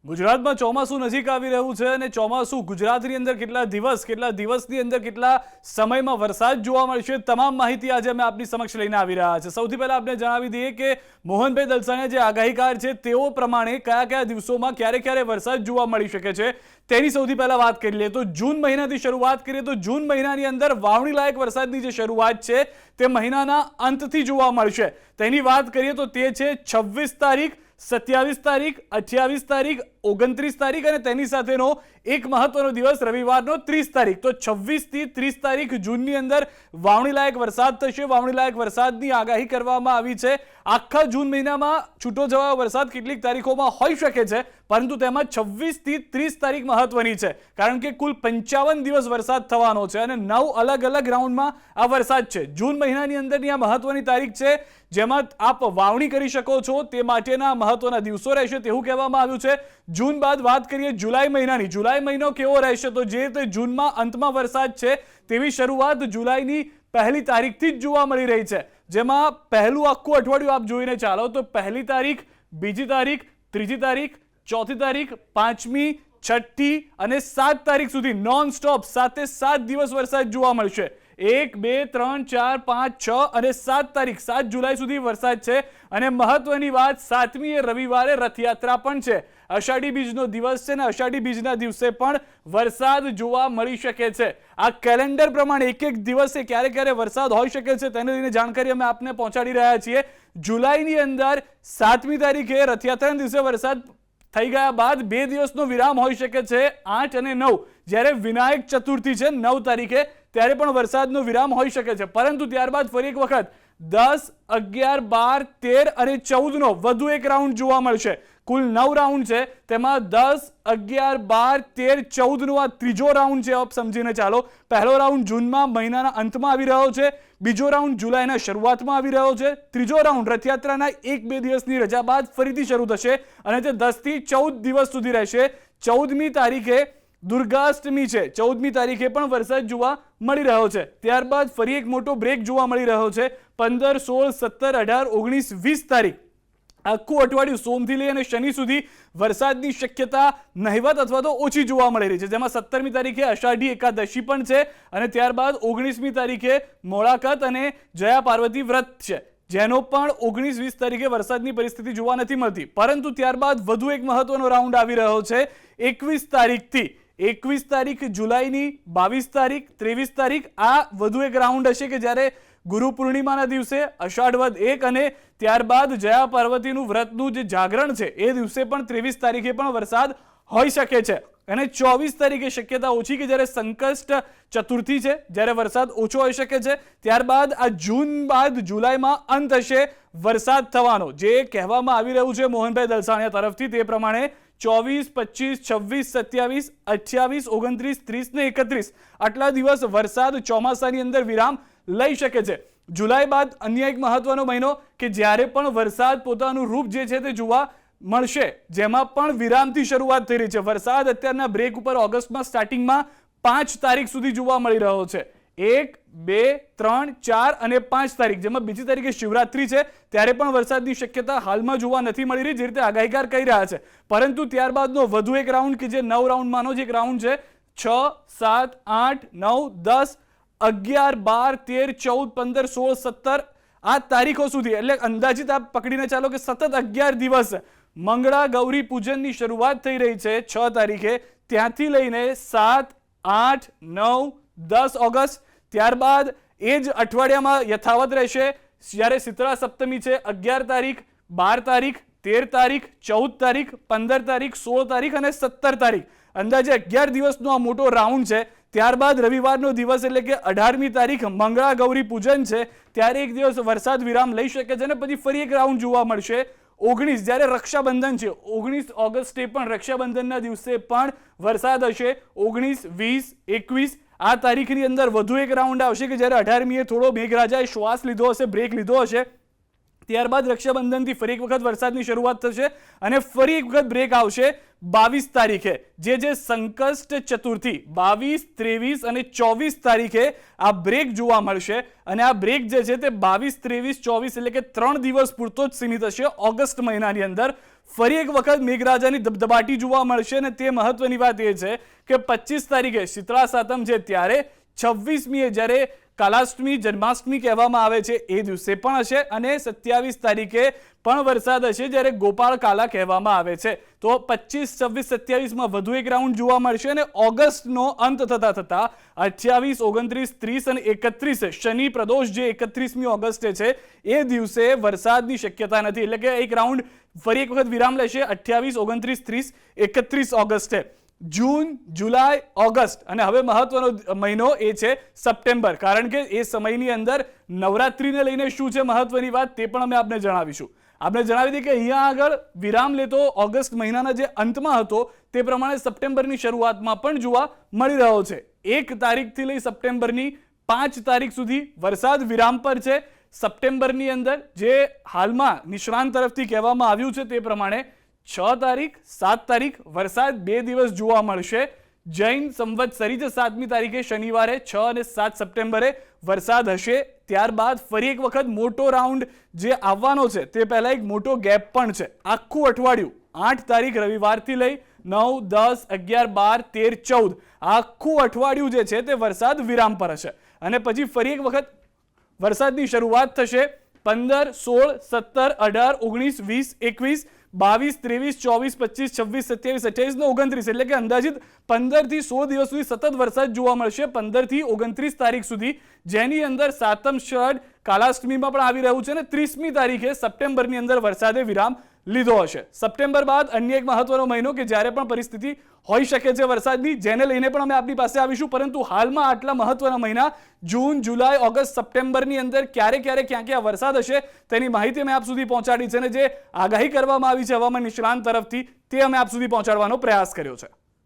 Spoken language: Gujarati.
ગુજરાતમાં ચોમાસું નજીક આવી રહ્યું છે અને ચોમાસું ગુજરાતની અંદર કેટલા દિવસની અંદર કેટલા સમયમાં વરસાદ જોવા મળશે તમામ માહિતી આજે અમે આપની સમક્ષ લઈને આવી રહ્યા છે। સૌથી પહેલા આપણે જણાવી દઈએ કે મોહનભાઈ દલસાણીયા જે આગાહીકાર છે તેઓ પ્રમાણે કયા કયા દિવસોમાં ક્યારે ક્યારે વરસાદ જોવા મળી શકે છે તેની સૌથી પહેલા વાત કરી લઈએ તો જૂન મહિનાથી શરૂઆત કરીએ તો જૂન મહિનાની અંદર વાવણી લાયક વરસાદની જે શરૂઆત છે તે મહિનાના અંતથી જોવા મળશે। તેની વાત કરીએ તો તે છે 26 તારીખ 27 તારીખ 28 તારીખ 29 તારીખ અને તેની સાથેનો એક મહત્વનો દિવસ રવિવારનો 30 તારીખ। તો 26 થી 30 તારીખ જૂનની અંદર વાવણી લાયક વરસાદ થશે। વાવણી લાયક વરસાદની આગાહી કરવામાં આવી છે। આખા જૂન મહિનામાં છૂટો છવાયો વરસાદ કેટલીક તારીખોમાં હોઈ શકે છે પરંતુ તેમાં 26 થી 30 તારીખ મહત્વની છે કારણ કે કુલ 55 દિવસ વરસાદ થવાનો છે અને 9 અલગ અલગ રાઉન્ડમાં આ વરસાદ છે। જૂન મહિનાની અંદરની આ મહત્વની તારીખ છે જેમાં આપ વાવણી કરી શકો છો તે માટેના મહત્વના દિવસો રહેશે તેવું કહેવામાં આવ્યું છે। જૂન બાદ વાત કરીએ જુલાઈ મહિનાની। જુલાઈ મહિનો કેવો રહેશે તો જે રીતે જૂનમાં અંતમાં વરસાદ છે તેવી શરૂઆત જુલાઈની પહેલી તારીખથી જ જોવા મળી રહી છે જેમાં પહેલું આખું અઠવાડિયું આપ જોઈને ચાલો તો પહેલી તારીખ બીજી તારીખ ત્રીજી તારીખ ચોથી તારીખ પાંચમી છઠ્ઠી અને 7 તારીખ સુધી નોન સ્ટોપ 7 દિવસ વરસાદ જોવા મળશે। 1 2 3 4 5 6 અને 7 તારીખ 7 જુલાઈ સુધી વરસાદ છે અને મહત્વની વાત 7મી રવિવારે રથયાત્રા પણ છે। અષાઢી બીજનો દિવસ છે ને અષાઢી બીજના દિવસે પણ વરસાદ જોવા મળી શકે છે। આ કેલેન્ડર પ્રમાણે એક દિવસે ક્યારે ક્યારે વરસાદ હોઈ શકે છે તેને લઈને જાણકારી અમે આપને પહોંચાડી રહ્યા છીએ। જુલાઈની અંદર 7મી તારીખે રથયાત્રાના દિવસે વરસાદ થઈ ગયા બાદ 2 દિવસનો વિરામ હોઈ શકે છે 8 અને 9 જ્યારે વિનાયક ચતુર્થી છે 9 તારીખે ત્યારે પણ વરસાદનો વિરામ હોઈ શકે છે પરંતુ ત્યારબાદ ફરી એક વખત 10 11 12 13 અને 14 નો વધુ એક રાઉન્ડ જોવા મળશે। કુલ 9 રાઉન્ડ છે તેમાં 10 11 12 13 14 નો આ ત્રીજો રાઉન્ડ છે આપ સમજીને ચાલો। પહેલો રાઉન્ડ જૂનમાં મહિનાના અંતમાં આવી રહ્યો છે, બીજો રાઉન્ડ જુલાઈના શરૂઆતમાં આવી રહ્યો છે, ત્રીજો રાઉન્ડ રથયાત્રાના 1-2 દિવસની રજા બાદ ફરીથી શરૂ થશે અને તે 10 થી 14 દિવસ સુધી રહેશે। 14મી તારીખે દુર્ગાષ્ટમી છે, 14મી તારીખે પણ વરસાદ જોવા મળી રહ્યો છે। ત્યારબાદ ફરી એક મોટો બ્રેક જોવા મળી રહ્યો છે 15 16 17 18 19 20 તારીખ આખું અઠવાડિયું સોમથી લઈ અને શનિ સુધી વરસાદની શક્યતા નહિવત અથવા તો ઓછી જોવા મળી રહી છે જેમાં 17મી તારીખે અષાઢી એકાદશી પણ છે અને ત્યારબાદ 19મી તારીખે મોળાકત અને જયા પાર્વતી વ્રત છે જેનો પણ 19-20 તારીખે વરસાદની પરિસ્થિતિ જોવા નથી મળતી પરંતુ ત્યારબાદ વધુ એક મહત્વનો રાઉન્ડ આવી રહ્યો છે 21 તારીખથી 21 તારીખ જુલાઈની 22 તારીખ 23 તારીખ આ વધુ એક રાઉન્ડ હશે કે જ્યારે ગુરુ પૂર્ણિમાના દિવસે અષાઢ વદ 1 અને ત્યારબાદ જયા પાર્વતીનું વ્રતનું જે જાગરણ છે એ દિવસે પણ 23 તારીખે પણ વરસાદ હોઈ શકે છે અને 24 તારીખે શક્યતા ઓછી કે જ્યારે સંકષ્ટ ચતુર્થી છે જ્યારે વરસાદ ઓછો હોઈ શકે છે। ત્યારબાદ આ જૂન બાદ જુલાઈમાં અંત હશે વરસાદ થવાનો જે કહેવામાં આવી રહ્યું છે મોહનભાઈ દલસાણીયા તરફથી તે પ્રમાણે 24 25 26 27 28 29 30 ને 31 આટલા દિવસ વરસાદ ચોમાસાની અંદર વિરામ લઈ શકે છે। જુલાઈ બાદ અન્ય એક મહત્વનો મહિનો કે જ્યારે પણ વરસાદ પોતાનું રૂપ જે છે તે જોવા મળશે જેમાં પણ વિરામથી શરૂઆત થઈ રહી છે। વરસાદ અત્યારના બ્રેક ઉપર ઓગસ્ટમાં સ્ટાર્ટિંગમાં 5 તારીખ સુધી જોવા મળી રહ્યો છે 1 2 3 4 અને 5 તારીખ જેમાં બીજી તારીખે શિવરાત્રી છે ત્યારે પણ વરસાદની શક્યતા હાલમાં જોવા નથી મળી રહી જે રીતે આગાહીકાર કહી રહ્યા છે પરંતુ ત્યારબાદનો વધુ એક રાઉન્ડ કે જે 9 રાઉન્ડમાંનો જ એક રાઉન્ડ છે 6 7 8 9 10 11 12 13 14 15 16 17 આ તારીખો સુધી એટલે અંદાજિત આપ પકડીને ચાલો કે સતત 11 દિવસ મંગળા ગૌરી પૂજનની શરૂઆત થઈ રહી છે 6 તારીખે ત્યાંથી લઈને 7 8 9 10 ઓગસ્ટ ત્યારબાદ એ જ અઠવાડિયામાં યથાવત રહેશે જ્યારે શીતળા સપ્તમી છે 11 તારીખ 12 તારીખ 13 તારીખ 14 તારીખ 15 તારીખ 16 તારીખ અને 17 તારીખ અંદાજે 11 દિવસનો આ મોટો રાઉન્ડ છે। ત્યારબાદ રવિવારનો દિવસ એટલે કે 18મી તારીખ મંગળા ગૌરી પૂજન છે ત્યારે એક દિવસ વરસાદ વિરામ લઈ શકે છે અને પછી ફરી એક રાઉન્ડ જોવા મળશે 19 જ્યારે રક્ષાબંધન છે 19 ઓગસ્ટે પણ રક્ષાબંધનના દિવસે પણ વરસાદ હશે 19 20 21 આ તારીખની અંદર વધુ એક રાઉન્ડ આવશે કે જ્યારે 18મીએ થોડો મેઘરાજાએ શ્વાસ લીધો હશે બ્રેક લીધો હશે ત્યારબાદ રક્ષાબંધનથી ફરી એક વખત વરસાદની શરૂઆત થશે અને ફરી એક વખત બ્રેક આવશે 22 તારીખે જે સંકષ્ટ ચતુર્થી 22 23 અને 24 તારીખે આ બ્રેક જોવા મળશે અને આ બ્રેક જે છે તે 22 23 24 એટલે કે 3 દિવસ પૂરતો જ સીમિત હશે ઓગસ્ટ મહિનાની અંદર। ફરી એક વખત મેઘરાજાની ધબધબાટી જોવા મળશે અને તે મહત્વની વાત એ છે કે 25 તારીખે શીતળા સાતમ છે ત્યારે 26મીએ જ્યારે કાલાષ્ટમી જન્માષ્ટમી કહેવામાં આવે છે એ દિવસે પણ હશે અને 27 તારીખે પણ વરસાદ હશે જ્યારે ગોપાળ કાલા કહેવામાં આવે છે. તો 25, 26, 27માં વધુ એક રાઉન્ડ જોવા મળશે અને ઓગસ્ટનો અંત થતા 28, 29, 30 અને 31 શનિ પ્રદોષ જે 31મી ઓગસ્ટે છે એ દિવસે વરસાદની શક્યતા નથી. એટલે કે એક રાઉન્ડ ફરી એક વખત વિરામ લેશે 28, 29, 30, 31 ઓગસ્ટે. જૂન, જુલાઈ, ઓગસ્ટ અને હવે મહત્વનો મહિનો એ છે સપ્ટેમ્બર, કારણ કે એ સમયની અંદર નવરાત્રીને લઈને શું છે મહત્વની વાત તે પણ અમે આપને જણાવીશું. આપણે જણાવી દઈએ કે અહીંયા આગળ વિરામ લેતો ઓગસ્ટ મહિનાના જે અંતમાં હતો તે પ્રમાણે સપ્ટેમ્બરની શરૂઆતમાં પણ જોવા મળી રહ્યો છે. 1 તારીખથી લઈ સપ્ટેમ્બરની 5 તારીખ સુધી વરસાદ વિરામ પર છે. સપ્ટેમ્બરની અંદર જે હાલમાં નિષ્ણાંત તરફથી કહેવામાં આવ્યું છે તે પ્રમાણે 6 તારીખ, 7 તારીખ વરસાદ 2 દિવસ જોવા મળશે. જૈન સંવત્સરી જે 7મી તારીખે શનિવારે 6 અને 7 સપ્ટેમ્બરે વરસાદ હશે. ત્યારબાદ ફરી એક વખત મોટો રાઉન્ડ જે આવવાનો છે તે પહેલા એક મોટો ગેપ પણ છે. આખું અઠવાડિયું 8 તારીખ રવિવારથી લઈ 9, 10, 11, 12, 13, 14 આખું અઠવાડિયું જે છે તે વરસાદ વિરામ પર હશે અને પછી ફરી એક વખત વરસાદની શરૂઆત થશે 15, 16, 17, 18, 19, 20, 21, 22, 23, 24, 25, 26, 27, 28 ને 29 એટલે કે અંદાજિત 15 થી 16 દિવસ સુધી સતત વરસાદ જોવા મળશે 15 થી 29 તારીખ સુધી, જેની અંદર સાતમ ષડ કાલાષ્ટમીમાં પણ આવી રહ્યું છે અને 30મી તારીખે સપ્ટેમ્બરની અંદર વરસાદે વિરામ લીધો હશે. સપ્ટેમ્બર બાદ અન્ય એક મહત્વનો મહિનો કે જ્યારે પણ પરિસ્થિતિ હોઈ શકે છે વરસાદની, જેને લઈને પણ અમે આપની પાસે આવીશું, પરંતુ હાલમાં આટલા મહત્વના મહિના જૂન, જુલાઈ, ઓગસ્ટ, સપ્ટેમ્બરની અંદર ક્યારે ક્યાં ક્યાં વરસાદ હશે તેની માહિતી અમે આપ સુધી પહોંચાડી છે અને જે આગાહી કરવામાં આવી છે હવામાન નિષ્ણાંત તરફથી તે અમે આપ સુધી પહોંચાડવાનો પ્રયાસ કર્યો છે.